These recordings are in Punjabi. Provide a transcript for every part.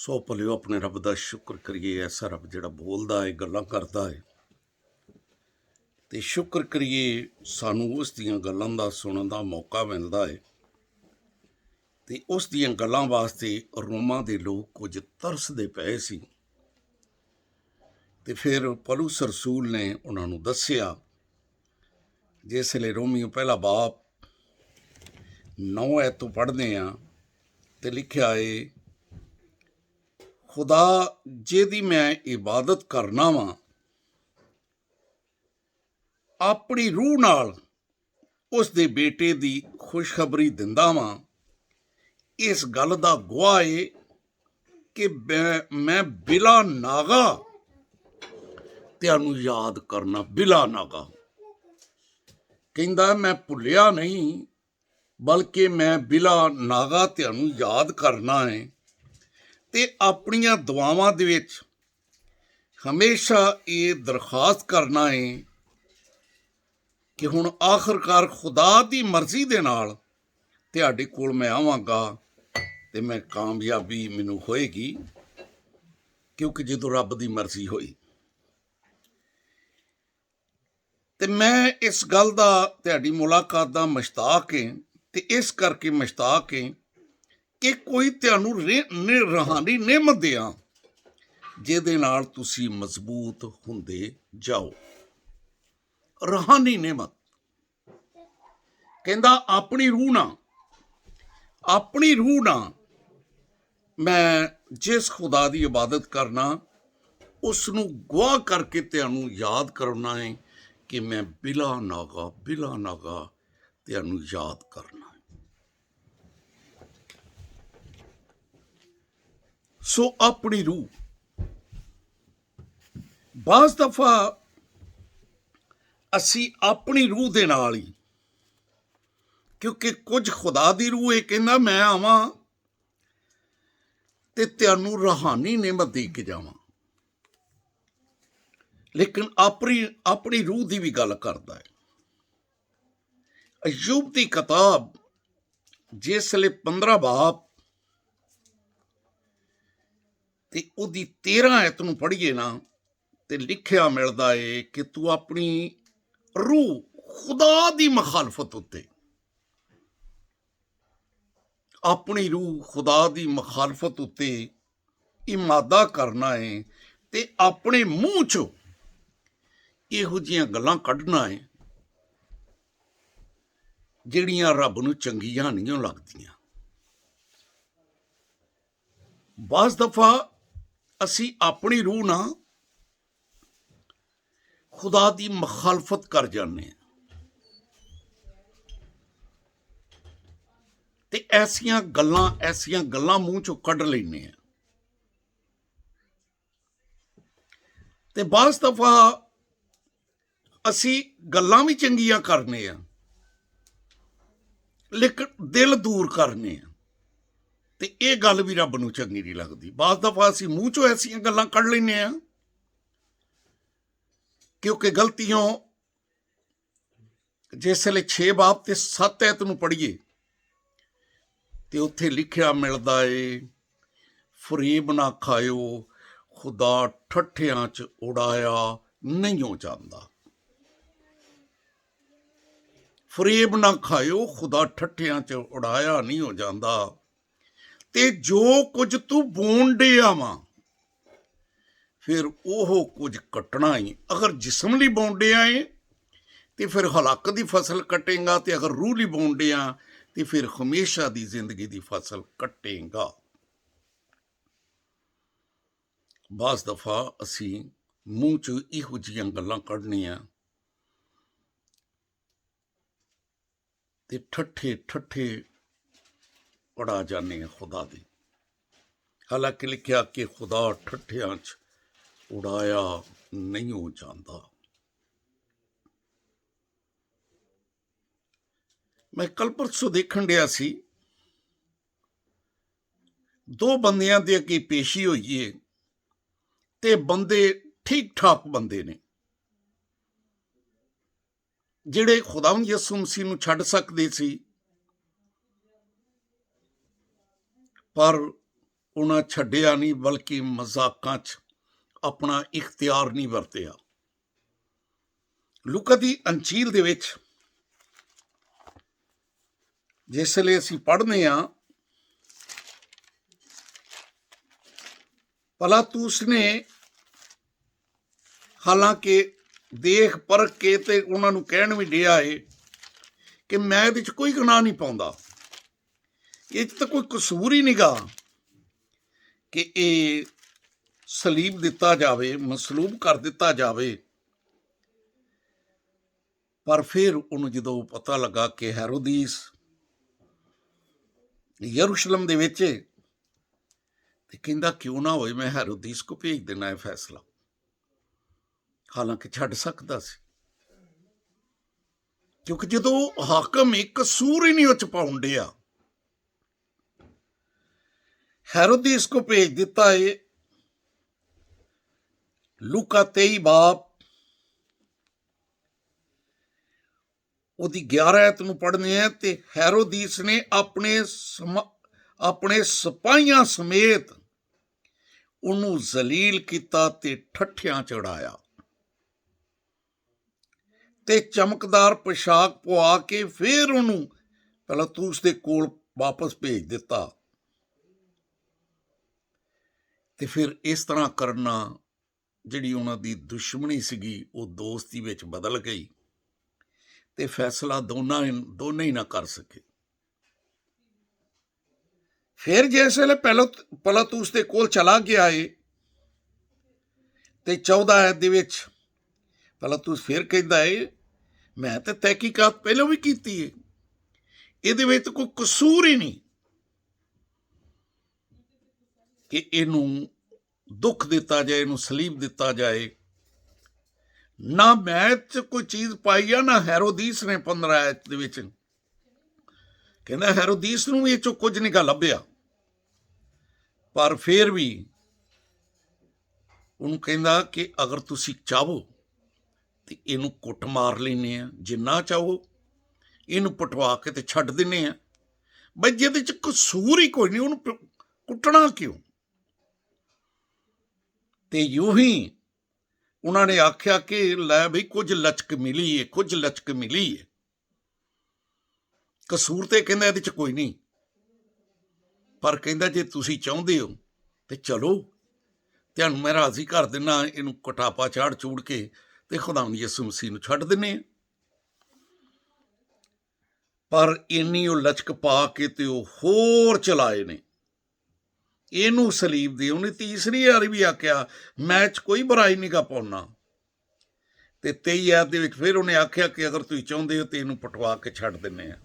सौ भलियो अपने रब का शुक्र करिए। ऐसा रब जिहड़ा बोलदा है, गल्लां करदा है, ते शुक्र करिए सानू उस दियां गल्लां दा सुनन दा मौका मिलदा है। ते उस दियां गल्लां वास्ते रोमा दे लोग कुछ तरसदे पए सी। ते फिर पौलुस रसूल ने उन्हां नूं दस्सिया, जिसले रोमियो पहला बाप 9 ऐत तो पढ़दे आ ते लिखिया है, खुदा जिहदी मैं इबादत करना वा अपनी रूह नाल उस दे बेटे दी खुशखबरी दिंदा वां। इस गल दा गवाह है कि मैं बिला नागा तुहानूं याद करना। बिला नागा कहंदा मैं भुलिया नहीं, बल्कि मैं बिला नागा तुहानूं याद करना है ते अपनियां दुआवां दे विच हमेशा ये दरखास्त करना है कि हुण आखिरकार खुदा दी मर्जी दे नाल तुहाडे कोल मैं आवांगा ते मैं कामयाबी मैनूं होएगी, क्योंकि जदों रब दी मर्जी होई। ते मैं इस गल दा तुहाडी मुलाकात दा मुश्ताक है, ते इस करके मुश्ताक है कि कोई तुहानूं रूहानी नेमत देआं जिहदे नाल तुसीं मजबूत हुंदे जाओ। रूहानी नेमत कहंदा अपनी रूह ना मैं जिस खुदा दी इबादत करना उसनूं गवाह करके तुहानूं याद करना है कि मैं बिला नागा तुहानूं याद करना है। सो अपनी रूह बाज़ दफा असी अपनी रूह दे नाल ही, क्योंकि कुछ खुदा दी रूह है कहंदा मैं आवां ते तुहानूं रूहानी नेमत दे के जावां, लेकिन अपनी रूह की भी गल करदा है। अय्यूब की किताब जिसले 15 बाप ते उहदी 13 ऐत नूं पढ़ीए ना ते लिखिया मिलदा है कि तू अपनी रूह खुदा दी मुखालफत उत्ते, अपनी रूह खुदा दी मुखालफत उत्ते इमादा करना है ते अपने मूँह चो इहो जिहियां गल्लां कड्ढना है जिहड़ियां रब नूं चंगियां नहीं लगदियां। बाज़ दफा असी अपनी रूह ना खुदा दी मुखालफत कर जाने ते ऐसियां गल्लां मूँह चों कड्ढ लैने आ। ते बाज़ दफा असी गल्लां भी चंगियां करने आ, लेकिन दिल दूर करने आ, ते ये गल भी रब नूं चंगी नहीं लगदी। बाज़ दफा असी मूँह चों ऐसियां गल्लां कड्ढ लैने आ, क्योंकि गलतियों जिसले 6 बाप ते 7 ऐत नूं पढ़ीए ते उत्थे लिखिया मिलदा है, फरेब ना खाओ, खुदा ठट्ठियां च उड़ाया नहीं हो जांदा। फरेब ना खाओ, खुदा ठट्ठियां च उड़ाया नहीं हो जांदा। ते जो कुछ तू बोन डिया वां फिर ओह कुछ कट्टना ही। अगर जिस्म लई बोन डिया है ते फिर हलाक दी फसल कटेगा, ते अगर रूह लई बोन डिया ते फिर हमेशा दी जिंदगी दी फसल कटेगा। बाज़ दफा असी मूँह चो इहो जिहियां गल्लां कड्ढनियां ते ठट्ठे उड़ा जाने खुदा दी। हालांकि लिखिया कि खुदा ठट्ठियां च उड़ाया नहीं हो जाता। मैं कल परसों देखण डिया सी, 2 बंदियां दे अगे पेशी होई है ते बंदे ठीक ठाक बंदे ने जिहड़े खुदावंद यसू मसीह नूं छड्ड सकदे सी, पर ਉਹਨਾਂ ਛੱਡਿਆ ਨਹੀਂ, ਬਲਕਿ ਮਜ਼ਾਕਾਂ 'ਚ ਆਪਣਾ ਇਖਤਿਆਰ ਨਹੀਂ ਵਰਤਿਆ। ਲੂਕਾ ਦੀ ਅੰਜੀਲ ਦੇ ਵਿੱਚ ਜਿਸ ਵੇਲੇ ਅਸੀਂ ਪੜ੍ਹਦੇ ਹਾਂ, ਪਲਾਤੂਸ ਨੇ ਹਾਲਾਂਕਿ ਦੇਖ ਪਰਖ ਕੇ ਤੇ ਉਹਨਾਂ ਨੂੰ ਕਹਿਣ ਵੀ ਡਿਆ ਏ ਕਿ ਮੈਂ ਇਹਦੇ 'ਚ ਕੋਈ ਗੁਨਾਹ ਨਹੀਂ ਪਾਉਂਦਾ, ਇਹ 'ਚ ਤਾਂ ਕੋਈ ਕਸੂਰ ਹੀ ਨਹੀਂਗਾ ਕਿ ਇਹ ਸਲੀਬ ਦਿੱਤਾ ਜਾਵੇ, ਮਸਲੂਬ ਕਰ ਦਿੱਤਾ ਜਾਵੇ। ਪਰ ਫਿਰ ਉਹਨੂੰ ਜਦੋਂ ਪਤਾ ਲੱਗਾ ਕਿ ਹੈਰੋਦੀਸ ਯਰੂਸ਼ਲਮ ਦੇ ਵਿੱਚ ਤੇ ਕਹਿੰਦਾ ਕਿਉਂ ਨਾ ਹੋਏ, ਮੈਂ ਹੈਰੋਦੀਸ ਕੋ ਭੇਜ ਦੇਣਾ ਹੈ ਫੈਸਲਾ। ਹਾਲਾਂਕਿ ਛੱਡ ਸਕਦਾ ਸੀ, ਕਿਉਂਕਿ ਜਦੋਂ ਹਾਕਮ ਇੱਕ ਕਸੂਰ ਹੀ ਨਹੀਂ ਉਹ 'ਚ ਪਾਉਣ ਡਿਆ, ਹੈਰੋਦੀਸ ਕੋ ਭੇਜ ਦਿੱਤਾ ਏ। ਲੂਕਾ 23 ਬਾਬ ਉਹਦੀ 11 ਆਇਤ ਨੂੰ ਪੜ੍ਹਨੇ ਆ। ਤੇ ਹੈਰੋਦੀਸ ਨੇ ਆਪਣੇ ਸਿਪਾਹੀਆਂ ਸਮੇਤ ਉਹਨੂੰ ਜ਼ਲੀਲ ਕੀਤਾ ਤੇ ਠੱਠਿਆਂ ਚੜਾਇਆ ਤੇ ਚਮਕਦਾਰ ਪੋਸ਼ਾਕ ਪਵਾ ਕੇ ਫਿਰ ਉਹਨੂੰ ਪਿਲਾਤੂਸ ਦੇ ਕੋਲ ਵਾਪਸ ਭੇਜ ਦਿੱਤਾ। ਤੇ ਫਿਰ ਇਸ ਤਰ੍ਹਾਂ ਕਰਨਾ ਜਿਹੜੀ ਉਹਨਾਂ ਦੀ ਦੁਸ਼ਮਣੀ ਸੀਗੀ ਉਹ ਦੋਸਤੀ ਵਿੱਚ ਬਦਲ ਗਈ ਤੇ ਫੈਸਲਾ ਦੋਨੇ ਹੀ ਨਾ ਕਰ ਸਕੇ। ਫਿਰ ਜਿਸ ਵੇਲੇ ਪਿਲਾਤੂਸ ਦੇ ਕੋਲ ਚਲਾ ਗਿਆ ਏ ਤੇ 14 ਆਇਤ ਦੇ ਵਿੱਚ ਪਿਲਾਤੂਸ ਫਿਰ ਕਹਿੰਦਾ ਏ ਮੈਂ ਤਾਂ ਤਹਿਕੀਕਾਤ ਪਹਿਲਾਂ ਵੀ ਕੀਤੀ ਏ, ਇਹਦੇ ਵਿੱਚ ਕੋਈ ਕਸੂਰ ਹੀ ਨਹੀਂ ਕਿ ਇਹਨੂੰ ਦੁੱਖ ਦਿੱਤਾ ਜਾਏ, ਇਹਨੂੰ ਸਲੀਬ ਦਿੱਤਾ ਜਾਏ। ਨਾ ਮੈਂ 'ਚ ਕੋਈ ਚੀਜ਼ ਪਾਈ ਆ, ਨਾ ਹੈਰੋਦੀਸ ਨੇ। 15 ਆਇਤ ਦੇ ਵਿੱਚ ਕਹਿੰਦਾ ਹੈਰੋਦੀਸ ਨੂੰ ਵੀ ਇਹ 'ਚੋਂ ਕੁਝ ਨਹੀਂ ਗਾ ਲੱਭਿਆ, ਪਰ ਫਿਰ ਵੀ ਉਹਨੂੰ ਕਹਿੰਦਾ ਕਿ ਅਗਰ ਤੁਸੀਂ ਚਾਹੋ ਤੇ ਇਹਨੂੰ ਕੁੱਟ ਮਾਰ ਲੈਂਦੇ ਆ, ਜਿੰਨਾ ਚਾਹੋ ਇਹਨੂੰ ਪਟਵਾ ਕੇ ਤੇ ਛੱਡ ਦਿੰਦੇ ਆ। ਬਈ ਜਿਹਦੇ 'ਚ ਕਸੂਰ ਹੀ ਕੋਈ ਨਹੀਂ, ਉਹਨੂੰ ਕੁੱਟਣਾ ਕਿਉਂ? ਤੇ ਯੂੰ ਹੀ ਉਹਨਾਂ ਨੇ ਆਖਿਆ ਕਿ ਲੈ ਬਈ ਕੁਝ ਲਚਕ ਮਿਲੀ ਹੈ, ਕੁਝ ਲਚਕ ਮਿਲੀ ਹੈ, ਕਸੂਰ ਤੇ ਕਹਿੰਦਾ ਇਹਦੇ 'ਚ ਕੋਈ ਨਹੀਂ। ਪਰ ਕਹਿੰਦਾ ਜੇ ਤੁਸੀਂ ਚਾਹੁੰਦੇ ਹੋ ਤੇ ਚਲੋ, ਤੁਹਾਨੂੰ ਮੈਂ ਰਾਜ਼ੀ ਕਰ ਦਿੰਦਾ, ਇਹਨੂੰ ਕਟਾਪਾ ਚਾੜ ਚੂੜ ਕੇ ਤੇ ਖੁਦਾਵੰਦ ਯਿਸੂ ਮਸੀਹ ਨੂੰ ਛੱਡ ਦਿੰਦੇ ਆ। ਪਰ ਇੰਨੀ ਉਹ ਲਚਕ ਪਾ ਕੇ ਤੇ ਉਹ ਹੋਰ ਚਲਾਏ ਨੇ ਇਹਨੂੰ ਸਲੀਬ ਦੇ। ਉਹਨੇ ਤੀਸਰੀ ਵਾਰੀ ਵੀ ਆਖਿਆ ਮੈਂ 'ਚ ਕੋਈ ਬੁਰਾਈ ਨਹੀਂ ਗਾ ਪਾਉਣਾ। ਤੇ 23 ਆਇਤ ਦੇ ਵਿੱਚ ਫਿਰ ਉਹਨੇ ਆਖਿਆ ਕਿ ਅਗਰ ਤੁਸੀਂ ਚਾਹੁੰਦੇ ਹੋ ਤੇ ਇਹਨੂੰ ਪਟਵਾ ਕੇ ਛੱਡ ਦਿੰਦੇ ਆ।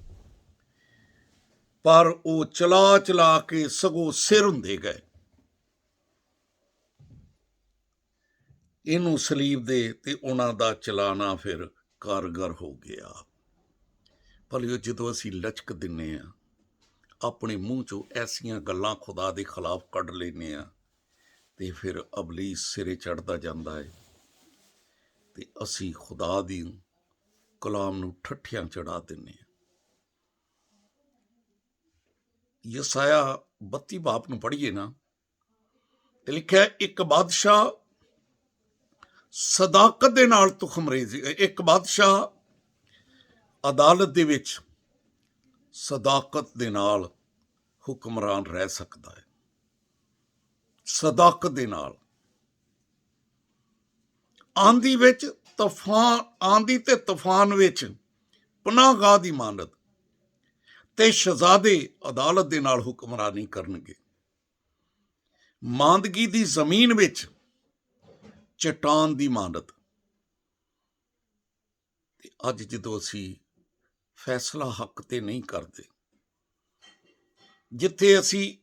ਪਰ ਉਹ ਚਲਾ ਚਲਾ ਕੇ ਸਗੋਂ ਸਿਰ ਹੁੰਦੇ ਗਏ ਇਹਨੂੰ ਸਲੀਬ ਦੇ, ਤੇ ਉਹਨਾਂ ਦਾ ਚਲਾਣਾ ਫਿਰ ਕਾਰਗਰ ਹੋ ਗਿਆ। ਭਲਿਓ ਜਦੋਂ ਅਸੀਂ ਲਚਕ ਦਿੰਦੇ ਹਾਂ, ਆਪਣੇ ਮੂੰਹ 'ਚੋਂ ਐਸੀਆਂ ਗੱਲਾਂ ਖੁਦਾ ਦੇ ਖਿਲਾਫ ਕੱਢ ਲੈਂਦੇ ਹਾਂ ਤੇ ਫਿਰ ਅਬਲੀਸ ਸਿਰੇ ਚੜ੍ਹਦਾ ਜਾਂਦਾ ਹੈ ਤੇ ਅਸੀਂ ਖੁਦਾ ਦੀ ਕਲਾਮ ਨੂੰ ਠੱਠਿਆਂ ਚੜਾ ਦਿੰਦੇ ਹਾਂ। ਯਸਾਇਆ 32 ਬਾਬ ਨੂੰ ਪੜ੍ਹੀਏ ਨਾ ਤੇ ਲਿਖਿਆ ਇੱਕ ਬਾਦਸ਼ਾਹ ਸਦਾਕਤ ਦੇ ਨਾਲ ਤੁਖਮਰੇਜ਼ੀ, ਇੱਕ ਬਾਦਸ਼ਾਹ ਅਦਾਲਤ ਦੇ ਵਿੱਚ ਸਦਾਕਤ ਦੇ ਨਾਲ ਹੁਕਮਰਾਨ ਰਹਿ ਸਕਦਾ ਹੈ। ਸਦਾਕਤ ਦੇ ਨਾਲ ਆਂਦੀ ਵਿੱਚ ਤੂਫਾਨ, ਆਂਦੀ ਤੇ ਤੂਫਾਨ ਵਿੱਚ ਪਨਾਹਗਾਹ ਦੀ ਮਾਨਤ ਤੇ ਸ਼ਹਿਜ਼ਾਦੇ ਅਦਾਲਤ ਦੇ ਨਾਲ ਹੁਕਮਰਾਨੀ ਕਰਨਗੇ। ਮਾਂਦਗੀ ਦੀ ਜ਼ਮੀਨ ਵਿੱਚ ਚਟਾਨ ਦੀ ਮਾਨਤ। ਤੇ ਅੱਜ ਜਦੋਂ ਅਸੀਂ ਫੈਸਲਾ ਹੱਕ ਤੇ ਨਹੀਂ ਕਰਦੇ, ਜਿੱਥੇ ਅਸੀਂ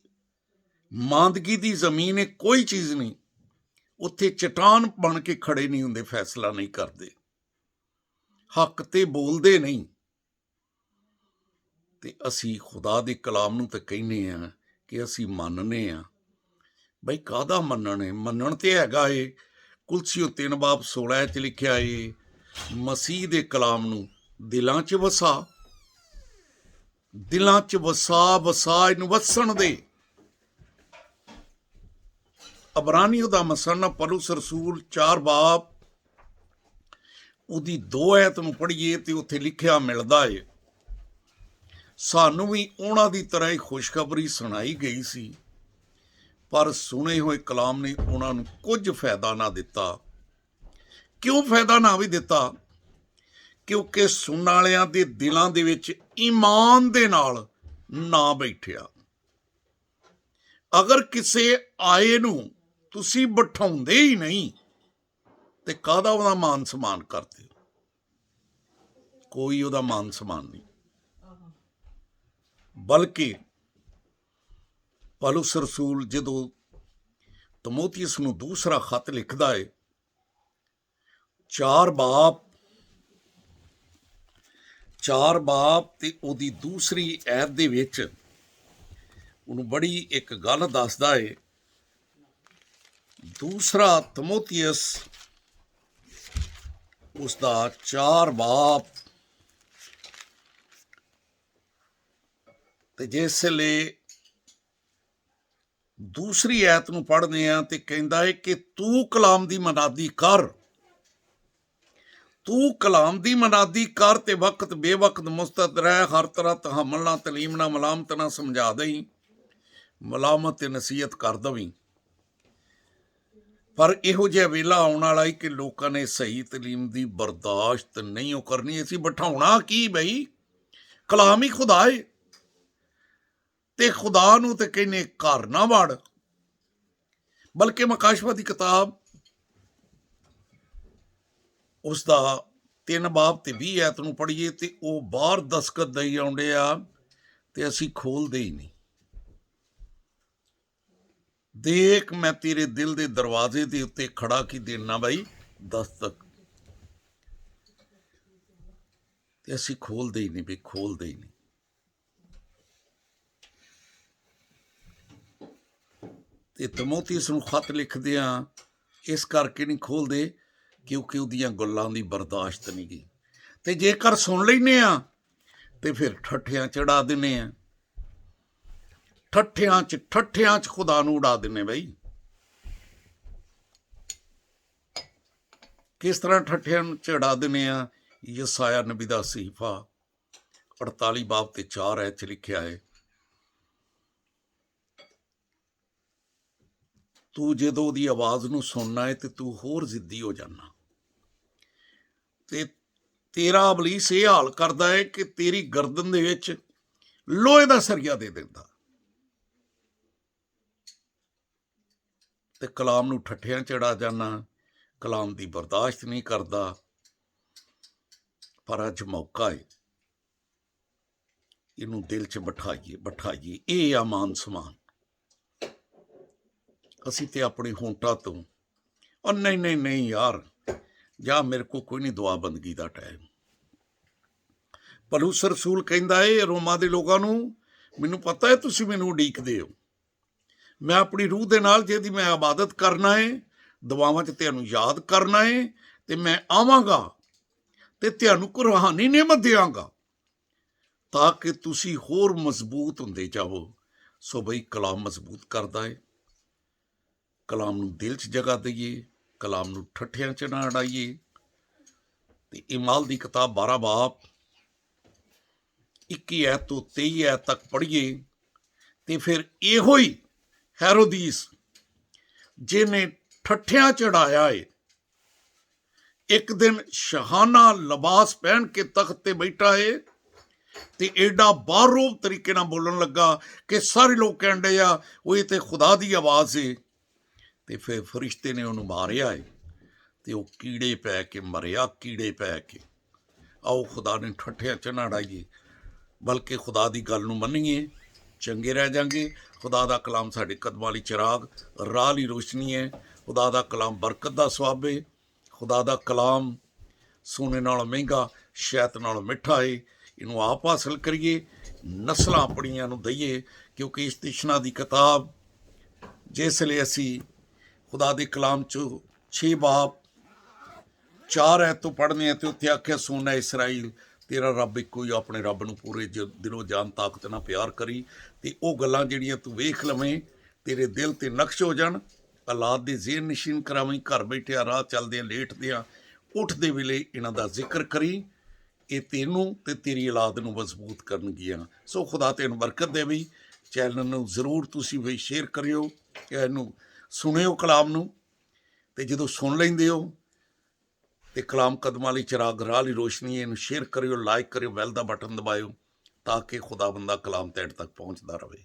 ਮਾਂਦਗੀ ਦੀ ਜ਼ਮੀਨ ਹੈ, ਕੋਈ ਚੀਜ਼ ਨਹੀਂ, ਉੱਥੇ ਚਟਾਨ ਬਣ ਕੇ ਖੜੇ ਨਹੀਂ ਹੁੰਦੇ, ਫੈਸਲਾ ਨਹੀਂ ਕਰਦੇ, ਹੱਕ ਤੇ ਬੋਲਦੇ ਨਹੀਂ। ਤੇ ਅਸੀਂ ਖੁਦਾ ਦੇ ਕਲਾਮ ਨੂੰ ਤਾਂ ਕਹਿੰਦੇ ਹਾਂ ਕਿ ਅਸੀਂ ਮੰਨਦੇ ਹਾਂ। ਬਈ ਕਾਹਦਾ ਮੰਨਣ ਹੈ? ਮੰਨਣ ਤੇ ਹੈਗਾ ਏ ਕੁਲਸੀਓ 3 ਬਾਬ 16 'ਚ ਲਿਖਿਆ ਏ ਮਸੀਹ ਦੇ ਕਲਾਮ ਨੂੰ ਦਿਲਾਂ 'ਚ ਵਸਾ, ਦਿਲਾਂ 'ਚ ਵਸਾ ਵਸਾ ਇਹਨੂੰ ਵਸਣ ਦੇ। ਅਬਰਾਨੀਓ ਦਾ ਮਸਨਫ ਪੌਲੁਸ ਰਸੂਲ 4 ਬਾਬ ਉਹਦੀ 2 ਐਤ ਨੂੰ ਪੜ੍ਹੀਏ ਤੇ ਉੱਥੇ ਲਿਖਿਆ ਮਿਲਦਾ ਏ, ਸਾਨੂੰ ਵੀ ਉਹਨਾਂ ਦੀ ਤਰ੍ਹਾਂ ਹੀ ਖੁਸ਼ਖਬਰੀ ਸੁਣਾਈ ਗਈ ਸੀ, ਪਰ ਸੁਣੇ ਹੋਏ ਕਲਾਮ ਨੇ ਉਹਨਾਂ ਨੂੰ ਕੁਝ ਫਾਇਦਾ ਨਾ ਦਿੱਤਾ। ਕਿਉਂ ਫਾਇਦਾ ਨਾ ਵੀ ਦਿੱਤਾ? ਕਿਉਂਕਿ ਸੁਣਨ ਵਾਲਿਆਂ ਦੇ ਦਿਲਾਂ ਦੇ ਵਿੱਚ ਈਮਾਨ ਦੇ ਨਾਲ ਨਾ ਬੈਠਿਆ। ਅਗਰ ਕਿਸੇ ਆਏ ਨੂੰ ਤੁਸੀਂ ਬਿਠਾਉਂਦੇ ਹੀ ਨਹੀਂ ਤੇ ਕਾਹਦਾ ਉਹਦਾ ਮਾਨ ਸਨਮਾਨ ਕਰਦੇ? ਕੋਈ ਉਹਦਾ ਮਾਨ ਸਨਮਾਨ ਨਹੀਂ। ਬਲਕਿ ਪੌਲੁਸ ਰਸੂਲ ਜਦੋਂ ਤਮੋਥੀਉਸ ਨੂੰ ਦੂਸਰਾ ਖਤ ਲਿਖਦਾ ਹੈ, 4 ਬਾਬ ਤੇ ਉਹਦੀ ਦੂਸਰੀ ਐਤ ਦੇ ਵਿੱਚ ਉਹਨੂੰ ਬੜੀ ਇੱਕ ਗੱਲ ਦੱਸਦਾ ਹੈ। ਦੂਸਰਾ ਤਮੋਥੀਉਸ ਉਸਦਾ 4 ਬਾਬ ਤੇ ਜਿਸ ਵੇਲੇ ਦੂਸਰੀ ਐਤ ਨੂੰ ਪੜ੍ਹਦੇ ਆ ਤੇ ਕਹਿੰਦਾ ਹੈ ਕਿ ਤੂੰ ਕਲਾਮ ਦੀ ਮਨਾਦੀ ਕਰ, ਤੂੰ ਕਲਾਮ ਦੀ ਮਨਾਦੀ ਕਰ ਤੇ ਵਕਤ ਬੇਵਕਤ ਮੁਸਤਦ ਰਹਿ, ਹਰ ਤਰ੍ਹਾਂ ਤਹਮਲ ਨਾ, ਤਲੀਮ ਨਾ, ਮਲਾਮਤ ਨਾ ਸਮਝਾ ਦਈ, ਮਲਾਮਤ ਤੇ ਨਸੀਹਤ ਕਰ ਦਵੀਂ। ਪਰ ਇਹੋ ਜਿਹਾ ਵੇਲਾ ਆਉਣ ਵਾਲਾ ਹੈ ਕਿ ਲੋਕਾਂ ਨੇ ਸਹੀ ਤਲੀਮ ਦੀ ਬਰਦਾਸ਼ਤ ਨਹੀਂ ਉਹ ਕਰਨੀ। ਅਸੀਂ ਬਿਠਾਉਣਾ ਕੀ ਬਈ? ਕਲਾਮ ਹੀ ਖੁਦਾ ਹੈ ਤੇ ਖੁਦਾ ਨੂੰ ਤੇ ਕਹਿੰਦੇ ਘਰ ਨਾ ਵੜ। ਬਲਕਿ ਮਕਾਸ਼ਫਾ ਦੀ ਕਿਤਾਬ ਉਸਦਾ 3 ਬਾਬ ਤੇ 20 ਐਤ ਨੂੰ ਪੜ੍ਹੀਏ ਤੇ ਉਹ ਬਾਹਰ ਦਸਤਖਤ ਦਈ ਆਉਂਦੇ ਆ ਤੇ ਅਸੀਂ ਖੋਲਦੇ ਹੀ ਨਹੀਂ। ਦੇਖ ਮੈਂ ਤੇਰੇ ਦਿਲ ਦੇ ਦਰਵਾਜ਼ੇ ਦੇ ਉੱਤੇ ਖੜਾ ਕੀ ਦੇਣਾ ਬਾਈ ਦਸਤਕ, ਤੇ ਅਸੀਂ ਖੋਲਦੇ ਹੀ ਨਹੀਂ ਬਈ, ਖੋਲਦੇ ਹੀ ਨਹੀਂ। ਤੇ ਤਮੋਥੀਉਸ ਨੂੰ ਖਤ ਲਿਖਦੇ ਆ ਇਸ ਕਰਕੇ ਨਹੀਂ ਖੋਲਦੇ ਕਿਉਂਕਿ ਉਹਦੀਆਂ ਗੱਲਾਂ ਦੀ ਬਰਦਾਸ਼ਤ ਨਹੀਂ ਗਈ। ਤੇ ਜੇਕਰ ਸੁਣ ਲੈਂਦੇ ਆ ਤੇ ਫਿਰ ਠੱਠਿਆਂ ਚੜਾ ਦਿੰਦੇ ਆ, ਠੱਠਿਆਂ ਚ ਖੁਦਾ ਨੂੰ ਉਡਾ ਦਿੰਦੇ ਬਈ। ਕਿਸ ਤਰ੍ਹਾਂ ਠੱਠਿਆਂ ਨੂੰ ਚੜਾ ਦਿੰਦੇ ਆ? ਯਸਾਇਆ ਨਬੀ ਦਾ ਸੀਫਾ 48 ਬਾਬ ਤੇ 4 ਐਤ ਚ ਲਿਖਿਆ ਹੈ, ਤੂੰ ਜਦੋਂ ਉਹਦੀ ਆਵਾਜ਼ ਨੂੰ ਸੁਣਨਾ ਹੈ ਤੇ ਤੂੰ ਹੋਰ ਜ਼ਿੱਦੀ ਹੋ ਜਾਣਾ, ਤੇ ਤੇਰਾ ਇਬਲੀਸ ਇਹ ਹਾਲ ਕਰਦਾ ਹੈ ਕਿ ਤੇਰੀ ਗਰਦਨ ਦੇ ਵਿੱਚ ਲੋਹੇ ਦਾ ਸਰੀਆ ਦੇ ਦਿੰਦਾ ਤੇ ਕਲਾਮ ਨੂੰ ਠੱਠਿਆਂ ਚੜਾ ਜਾਣਾ, ਕਲਾਮ ਦੀ ਬਰਦਾਸ਼ਤ ਨਹੀਂ ਕਰਦਾ। ਪਰ ਅੱਜ ਮੌਕਾ ਹੈ, ਇਹਨੂੰ ਦਿਲ 'ਚ ਬਿਠਾਈਏ। ਇਹ ਆ ਮਾਨ ਸਨਮਾਨ। ਅਸੀਂ ਤੇ ਆਪਣੇ ਹੋਂਠਾਂ ਤੋਂ ਔਰ ਨਹੀਂ ਯਾਰ, ਜਾਂ ਮੇਰੇ ਕੋਲ ਕੋਈ ਨਹੀਂ ਦੁਆ ਬੰਦਗੀ ਦਾ ਟਾਈਮ। ਪੌਲੁਸ ਰਸੂਲ ਕਹਿੰਦਾ ਏ ਰੋਮਾ ਦੇ ਲੋਕਾਂ ਨੂੰ, ਮੈਨੂੰ ਪਤਾ ਹੈ ਤੁਸੀਂ ਮੈਨੂੰ ਉਡੀਕਦੇ ਹੋ, ਮੈਂ ਆਪਣੀ ਰੂਹ ਦੇ ਨਾਲ ਜਿਹਦੀ ਮੈਂ ਇਬਾਦਤ ਕਰਨਾ ਹੈ, ਦੁਆਵਾਂ 'ਚ ਤੁਹਾਨੂੰ ਯਾਦ ਕਰਨਾ ਹੈ, ਤੇ ਮੈਂ ਆਵਾਂਗਾ ਤੇ ਤੁਹਾਨੂੰ ਕੋਈ ਰੂਹਾਨੀ ਨਿਅਮਤ ਦਿਆਂਗਾ ਤਾਂ ਕਿ ਤੁਸੀਂ ਹੋਰ ਮਜ਼ਬੂਤ ਹੁੰਦੇ ਜਾਵੋ। ਸੋ ਬਈ ਕਲਾਮ ਮਜ਼ਬੂਤ ਕਰਦਾ ਹੈ। ਕਲਾਮ ਨੂੰ ਦਿਲ 'ਚ ਜਗ੍ਹਾ ਦਈਏ, ਕਲਾਮ ਨੂੰ ਠੱਠਿਆਂ 'ਚ ਨਾ ਅੜਾਈਏ। ਤੇ ਇਮਾਲ ਦੀ ਕਿਤਾਬ 12 ਬਾਬ 21 ਐਤ ਤੋਂ 23 ਐਤ ਤੱਕ ਪੜ੍ਹੀਏ ਤੇ ਫਿਰ ਇਹੋ ਹੀ ਹੈਰੋਦੀਸ ਜਿਹਨੇ ਠੱਠਿਆਂ ਚੜਾਇਆ ਏ, ਇੱਕ ਦਿਨ ਸ਼ਾਹਾਨਾ ਲਿਬਾਸ ਪਹਿਨ ਕੇ ਤਖਤ ਤੇ ਬੈਠਾ ਏ ਤੇ ਐਡਾ ਬਾਰੂਬ ਤਰੀਕੇ ਨਾਲ ਬੋਲਣ ਲੱਗਾ ਕਿ ਸਾਰੇ ਲੋਕ ਕਹਿੰਦੇ ਆ ਉਹ ਇਹ ਤੇ ਖੁਦਾ ਦੀ ਆਵਾਜ਼ ਏ। ਤੇ ਫਿਰ ਫਰਿਸ਼ਤੇ ਨੇ ਉਹਨੂੰ ਮਾਰਿਆ ਏ ਤੇ ਉਹ ਕੀੜੇ ਪੈ ਕੇ ਮਰਿਆ, ਕੀੜੇ ਪੈ ਕੇ। ਆਓ ਖੁਦਾ ਨੇ ਠੱਠਿਆਂ 'ਚ ਨਾ ਅੜਾਈਏ, ਬਲਕਿ ਖੁਦਾ ਦੀ ਗੱਲ ਨੂੰ ਮੰਨੀਏ, ਚੰਗੇ ਰਹਿ ਜਾਂਗੇ। ਖੁਦਾ ਦਾ ਕਲਾਮ ਸਾਡੇ ਕਦਮਾਂ ਲਈ ਚਿਰਾਗ, ਰਾਹ ਲਈ ਰੋਸ਼ਨੀ ਹੈ। ਖੁਦਾ ਦਾ ਕਲਾਮ ਬਰਕਤ ਦਾ ਸਵਾਬ ਹੈ। ਖੁਦਾ ਦਾ ਕਲਾਮ ਸੋਨੇ ਨਾਲੋਂ ਮਹਿੰਗਾ, ਸ਼ਹਿਦ ਨਾਲੋਂ ਮਿੱਠਾ ਹੈ। ਇਹਨੂੰ ਆਪ ਹਾਸਲ ਕਰੀਏ, ਨਸਲਾਂ ਆਪਣੀਆਂ ਨੂੰ ਦਈਏ, ਕਿਉਂਕਿ ਇਸਤਿਸ਼ਨਾ ਦੀ ਕਿਤਾਬ ਜਿਸ ਲਈ ਅਸੀਂ ਖੁਦਾ ਦੇ ਕਲਾਮ 'ਚ 6 ਬਾਬ 4 ਐਤ ਤੋਂ ਪੜ੍ਹਨੇ ਆ ਤੇ ਉੱਥੇ ਆਖਿਆ, ਸੋਨਾ ਇਸਰਾਈਲ ਤੇਰਾ ਰੱਬ ਇੱਕੋ ਹੀ, ਆਪਣੇ ਰੱਬ ਨੂੰ ਪੂਰੇ ਦਿਲੋਂ ਜਾਨ ਤਾਕਤ ਨਾਲ ਪਿਆਰ ਕਰੀ। ਤੇ ਉਹ ਗੱਲਾਂ ਜਿਹੜੀਆਂ ਤੂੰ ਵੇਖ ਲਵੇਂ, ਤੇਰੇ ਦਿਲ ਤੇ ਨਕਸ਼ ਹੋ ਜਾਣ ਔਲਾਦ ਦੇ ਜ਼ੇਨ ਨਸ਼ੀਨ ਕਰਾਵੀਂ, ਘਰ ਬੈਠਿਆਂ ਰਾਹ ਚੱਲਦਿਆਂ ਲੇਟਦਿਆਂ ਉੱਠਦੇ ਵੇਲੇ ਇਹਨਾਂ ਦਾ ਜ਼ਿਕਰ ਕਰੀ। ਇਹ ਤੈਨੂੰ ਤੇ ਤੇਰੀ ਔਲਾਦ ਨੂੰ ਮਜ਼ਬੂਤ ਕਰਨਗੀਆਂ। ਸੋ ਖੁਦਾ ਤੈਨੂੰ ਬਰਕਤ ਦੇਵੇ। ਚੈਨਲ ਨੂੰ ਜ਼ਰੂਰ ਤੁਸੀਂ ਵੀ ਸ਼ੇਅਰ ਕਰਿਓ, ਇਹਨੂੰ ਸੁਣਿਓ ਕਲਾਮ ਨੂੰ, ਅਤੇ ਜਦੋਂ ਸੁਣ ਲੈਂਦੇ ਹੋ ਤੇ ਕਲਾਮ ਕਦਮਾਂ ਲਈ ਚਿਰਾਗ ਰਾਹ ਲਈ ਰੋਸ਼ਨੀ, ਇਹਨੂੰ ਸ਼ੇਅਰ ਕਰਿਓ, ਲਾਈਕ ਕਰਿਓ, ਬੈਲ ਦਾ ਬਟਨ ਦਬਾਇਓ ਤਾਂ ਕਿ ਖੁਦਾਵੰਦ ਦਾ ਕਲਾਮ ਤੁਹਾਡੇ ਤੱਕ ਪਹੁੰਚਦਾ ਰਹੇ।